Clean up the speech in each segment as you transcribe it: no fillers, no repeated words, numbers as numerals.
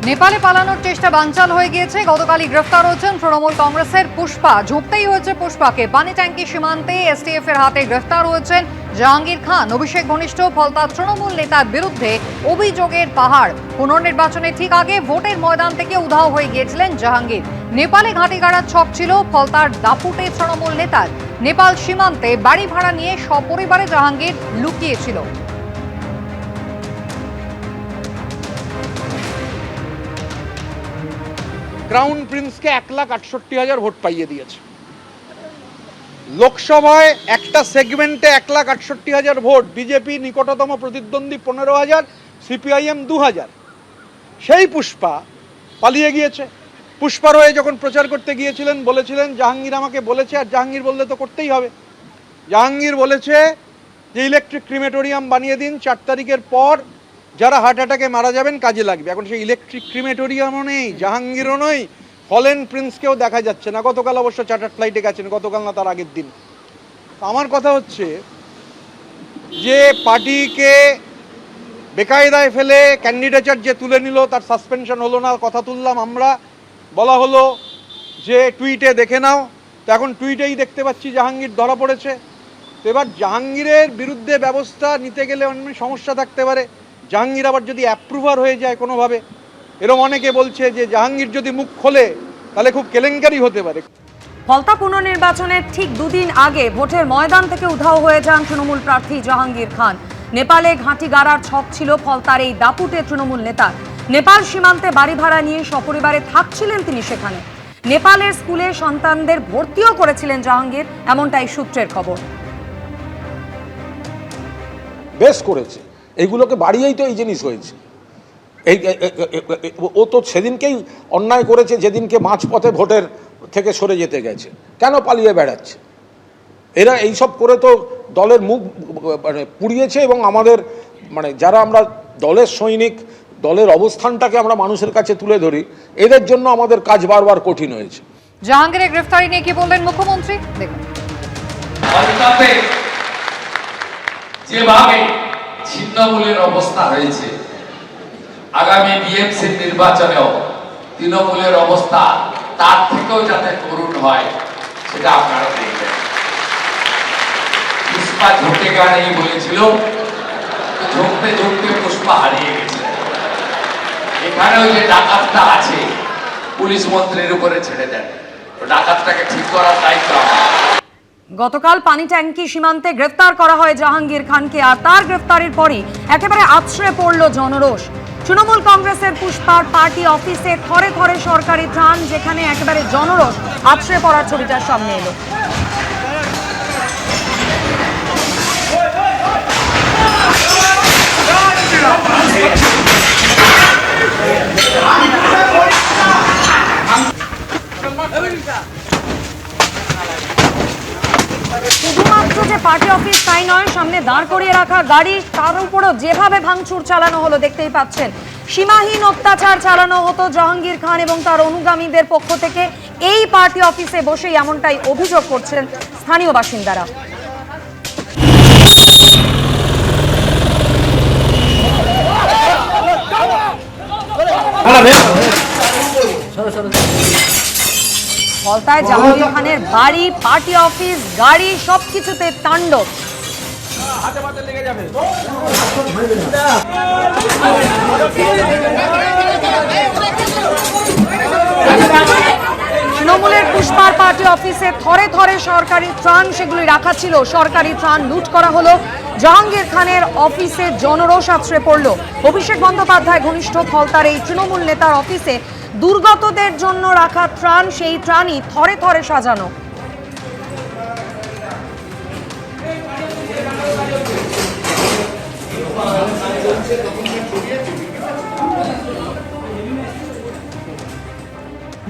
নেপালে পালানোর চেষ্টা বানচাল হয়ে গিয়েছে। গতকালই গ্রেফতার হয়েছেন তৃণমূল কংগ্রেসের পুষ্পা। ঝুঁকতেই হয়েছে পুষ্পাকে। পানিট্যাঙ্কি সীমান্তে এসটিএফ এর হাতে গ্রেফতার হয়েছেন জাহাঙ্গীর খান। অভিষেক ঘনিষ্ঠ ফলতা তৃণমূল নেতার বিরুদ্ধে অভিযোগের পাহাড়। পুনর্নির্বাচনের ঠিক আগে ভোটের ময়দান থেকে উধাও হয়ে গিয়েছিলেন জাহাঙ্গীর। নেপালে ঘাঁটি গাড়ার ছক ছিল ফলতার দাপুটে তৃণমূল নেতার। নেপাল সীমান্তে বাড়ি ভাড়া নিয়ে সপরিবারে জাহাঙ্গীর লুকিয়েছিল। ক্রাউন প্রিন্সকে 1,68,000 ভোট পাইয়ে দিয়েছে। লোকসভায় একটা সেগমেন্টে 1,68,000 ভোট, বিজেপি নিকটতম প্রতিদ্বন্দ্বী 15,000, সিপিআইএম 2,000। সেই পুষ্পা পালিয়ে গিয়েছে। পুষ্পার হয়ে যখন প্রচার করতে গিয়েছিলেন বলেছিলেন জাহাঙ্গীর আমাকে বলেছে, আর জাহাঙ্গীর বললে তো করতেই হবে। জাহাঙ্গীর বলেছে যে ইলেকট্রিক ক্রিমেটোরিয়াম বানিয়ে দিন, 4 তারিখের পর যারা হার্ট অ্যাটাকে মারা যাবেন কাজে লাগবে। এখন সেই ইলেকট্রিক ক্রিমেটোরিয়ামও নেই, জাহাঙ্গীরও নই, ফলেন প্রিন্সকেও দেখা যাচ্ছে না। গতকাল অবশ্য চার্টার ফ্লাইটে গেছেন, গতকাল না তার আগের দিন। আমার কথা হচ্ছে যে পার্টিকে বেকায়দায় ফেলে ক্যান্ডিডেচার যে তুলে নিল তার সাসপেনশন হলো না, কথা তুললাম আমরা, বলা হলো যে টুইটে দেখে নাও। তো এখন টুইটেই দেখতে পাচ্ছি জাহাঙ্গীর ধরা পড়েছে। তো এবার জাহাঙ্গীরের বিরুদ্ধে ব্যবস্থা নিতে গেলে অন্য সমস্যা থাকতে পারে। জাহাঙ্গীর আবার যদি অ্যাপ্রুভার হয়ে যায় কোনোভাবে, এরকম অনেকে বলছে যে জাহাঙ্গীর যদি মুখ খোলে তাহলে খুব কেলেঙ্কারি হতে পারে। ফলতা পুনর্নির্বাচনের ঠিক দুদিন আগে ভোটের ময়দান থেকে উধাও হয়ে যান তৃণমূল প্রার্থী জাহাঙ্গীর খান। নেপালে ঘাঁটি গাড়ার ছক ছিল ফলতার এই দাপুটে তৃণমূল নেতা। নেপাল সীমান্তে বাড়ি ভাড়া নিয়ে সপরিবারে থাকছিলেন তিনি সেখানে। নেপালের স্কুলে সন্তানদের ভর্তিও করেছিলেন জাহাঙ্গীর, এমনটাই সূত্রের খবর। বেশ করেছে, এইগুলোকে বাড়িয়েই তো এই জিনিস হয়েছে। ও তো সেদিনকেই অন্যায় করেছে যেদিনকে মাঝপথে ভোটের থেকে সরে যেতে গেছে। কেন পালিয়ে বেড়াচ্ছে? এরা এইসব করে তো দলের মুখ পুড়িয়েছে এবং আমাদের যারা আমরা দলের সৈনিক, দলের অবস্থানটাকে আমরা মানুষের কাছে তুলে ধরি, এদের জন্য আমাদের কাজ বারবার কঠিন হয়েছে। জাহাঙ্গীরের গ্রেফতারি নিয়ে কি বললেন মুখ্যমন্ত্রী দেখুন। যেভাবে ছিন্নমূলের অবস্থা হয়েছে, আগামী বিএমসির নির্বাচনেও তৃণমূলের অবস্থা তার থেকেও যাতে করুণ হয় সেটা আপনারা দেখবেন। পুষ্পা ঝুঁকে গানেই বলেছিল, ঝুঁকতে ঝুঁকতে পুষ্পা হারিয়ে গেছে। এখানেও যে ডাকাতটা আছে পুলিশ মন্ত্রীর উপরে ছেড়ে দেন, ডাকাতটাকে ঠিক করার দায়িত্ব আমার। গতকাল পানিট্যাঙ্কি সীমান্তে গ্রেফতার করা হয় জাহাঙ্গীর খানকে, আর তার গ্রেফতারের পরই একেবারে আছড়ে পড়ল জনরোষ। তৃণমূল কংগ্রেসের পুষ্পার পার্টি অফিসে থরে থরে সরকারি ত্রাণ, যেখানে একেবারে জনরোষ আছড়ে পড়ার ছবিটা সামনে এলো। শুধুমাত্র যে পার্টি অফিস তাই নয়, সামনে দাঁড় করিয়ে রাখা গাড়ি, তার উপরও যেভাবে ভাঙচুর চালানো হলো দেখতেই পাচ্ছেন। সীমাহীন অত্যাচার চালানো হতো জাহাঙ্গীর খান এবং তার অনুগামীদের পক্ষ থেকে এই পার্টি অফিসে বসেই, এমনটাই অভিযোগ করছেন স্থানীয় বাসিন্দারা। ফলতায় জাহাঙ্গীর খানের বাড়ি, পার্টি অফিস, গাড়ি সবকিছুতে তাণ্ডব। তৃণমূলের পুষ্পার পার্টি অফিসে থরে থরে সরকারি ত্রাণ, সেগুলি রাখা ছিল। সরকারি ত্রাণ লুট করা হলো। জাহাঙ্গীর খানের অফিসে জনরোষ আছড়ে পড়ল। অভিষেক বন্দ্যোপাধ্যায় ঘনিষ্ঠ ফলতার এই তৃণমূল নেতার অফিসে দুর্গতদের জন্য রাখা ত্রাণ, সেই ত্রাণই থরে থরে সাজানো।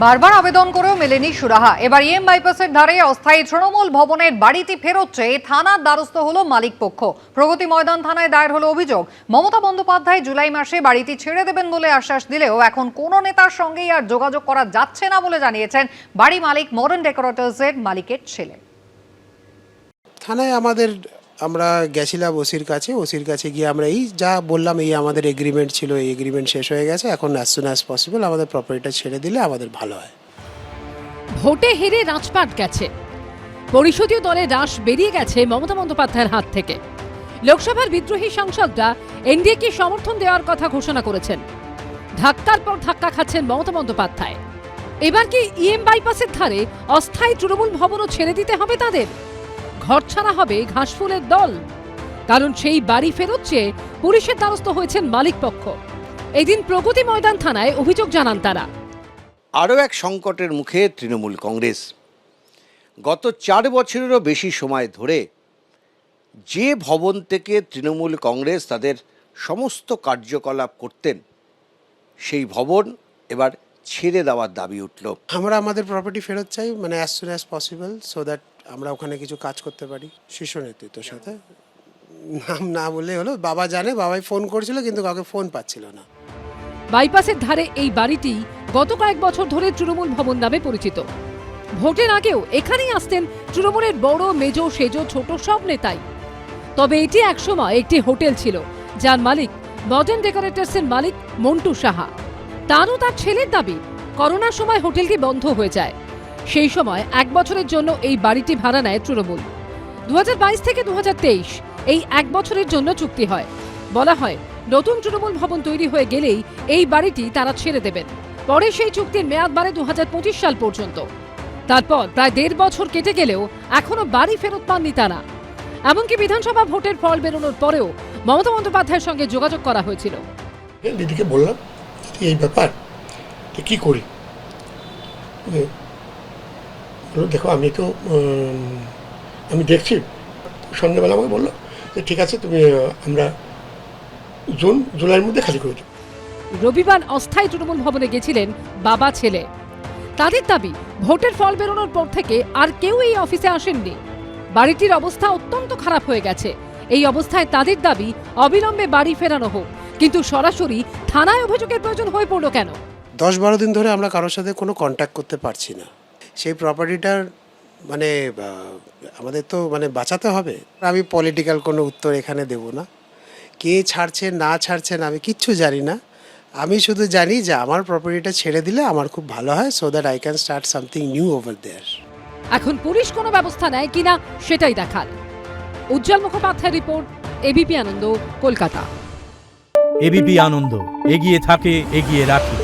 বারবার আবেদন করেও মেলেনি সুরাহা। এবার ইএম বাইপাসের ধারে অস্থায়ী তৃণমূল ভবনের বাড়িটি ফেরত চেয়ে থানার দ্বারস্থ হলো মালিক পক্ষ। প্রগতি ময়দান থানায় দায়ের হলো অভিযোগ। মমতা বন্দ্যোপাধ্যায় জুলাই মাসে বাড়িটি ছেড়ে দেবেন বলে আশ্বাস দিলেও এখন কোনো নেতার সঙ্গেই আর যোগাযোগ করা যাচ্ছে না বলে জানিয়েছেন বাড়ি মালিক মডার্ন ডেকোরেটরসের মালিকের ছেলে। থানায় আমাদের আমরা গেছিলাম ওসির কাছে গিয়ে আমরা এই যা বললাম, এই আমাদের এগ্রিমেন্ট ছিল, এই এগ্রিমেন্ট শেষ হয়ে গেছে, এখন অ্যাজ সুন অ্যাজ পসিবল আমাদের প্রপার্টিটা ছেড়ে দিলে আমাদের ভালো হয়। ভোটে হেরে রাজপাট গেছে, পরিষদীয় দলের রাশ বেরিয়ে গেছে মমতা বন্দ্যোপাধ্যায়ের হাত থেকে। লোকসভার বিদ্রোহী সাংসদরা এনডিএকে সমর্থন দেওয়ার কথা ঘোষণা করেছেন। ধাক্কার পর ধাক্কা খাচ্ছেন মমতা বন্দ্যোপাধ্যায়। এবার কি ইএম বাইপাসের ধারে অস্থায়ী তৃণমূল ভবনও ছেড়ে দিতে হবে তাদের? ঘর ছাড়া হবে ঘাসফুলের দল, কারণ সেই বাড়ি ফেরত চেয়ে পুলিশের দ্বারস্থ হয়েছেন মালিক পক্ষ। এদিন প্রগতি ময়দান থানায় অভিযোগ জানান তারা। আরও এক সংকটের মুখে তৃণমূল কংগ্রেস। গত 4 বছরেরও বেশি সময় ধরে যে ভবন থেকে তৃণমূল কংগ্রেস তাদের সমস্ত কার্যকলাপ করতেন, সেই ভবন এবার ছেড়ে দেওয়ার দাবি উঠল। আমরা আমাদের প্রপার্টি ফেরত চাই, মানে as soon as possible, so that আমরা ওখানে কিছু কাজ করতে পারি শীর্ষ নেতৃত্বের সাথে। নাম না বললে হলো, বাবা জানে, বাবাই ফোন করেছিল কিন্তু কাউকে ফোন পাচ্ছিল না। বাইপাসের ধারে এই বাড়িটি গত কয়েক বছর ধরে তৃণমূল ভবন নামে পরিচিত। ভোটের আগেও এখানেই আসতেন তৃণমূলের বড় মেজো সেজো ছোট সব নেতাই। তবে এটি একসময় একটি হোটেল ছিল, যার মালিক মডার্ন ডেকোরেটরসের মালিক মন্টু সাহা। তারও তার ছেলের দাবি, করোনার সময় হোটেলটি বন্ধ হয়ে যায়। সেই সময় 1 বছরের জন্য এই বাড়িটি ভাড়া নেয় তৃণমূল। 2022 থেকে 2023 এই 1 বছরের জন্য চুক্তি হয়। বলা হয় নতুন তৃণমূল ভবন তৈরি হয়ে গেলেই এই বাড়িটি তারা ছেড়ে দেবেন। পরে সেই চুক্তির মেয়াদ বাড়ে 2025 সাল পর্যন্ত। তারপর প্রায় 1.5 বছর কেটে গেলেও এখনো বাড়ি ফেরত পাননি তারা। এমনকি বিধানসভা ভোটের ফল বেরোনোর পরেও মমতা বন্দ্যোপাধ্যায়ের সঙ্গে যোগাযোগ করা হয়েছিল। দিদিকে বললাম এই ব্যাপার, তো কী করি? দেখো আমি দেখছি। সন্ধ্যেবেলা আমাকে বললো যে ঠিক আছে, তুমি আমরা জুলাইয়ের মধ্যে খালি করে দেবো। রবিবার অস্থায়ী তৃণমূল ভবনে গেছিলেন বাবা ছেলে। তাদের দাবি, ভোটের ফল বেরোনোর পর থেকে আর কেউ এই অফিসে আসেননি। বাড়িটির অবস্থা অত্যন্ত খারাপ হয়ে গেছে। এই অবস্থায় তাদের দাবি অবিলম্বে বাড়ি ফেরানো হোক, কিন্তু সরাসরি থানায় অভিযোগের প্রয়োজন হয়ে পড়ল কেন? 10-12 দিন ধরে আমরা কারোর সাথে কোনো কন্ট্যাক্ট করতে পারছি না। সেই প্রপার্টিটার মানে আমাদের তো মানে বাঁচাতে হবে। আমি পলিটিক্যাল কোনো উত্তর এখানে দেব না। কে ছাড়ছে না ছাড়ছেন আমি কিচ্ছু জানি না। আমি শুধু জানি যে আমার প্রপার্টিটা ছেড়ে দিলে আমার খুব ভালো হয়, so that I can start something new over there. এখন পুলিশ কোনো ব্যবস্থা নেয় কিনা সেটাই দেখার। Ujjwal Mukhopadhyay report, ABP Ananda, Kolkata. ABP Ananda, এগিয়ে থাকে, এগিয়ে রাখে।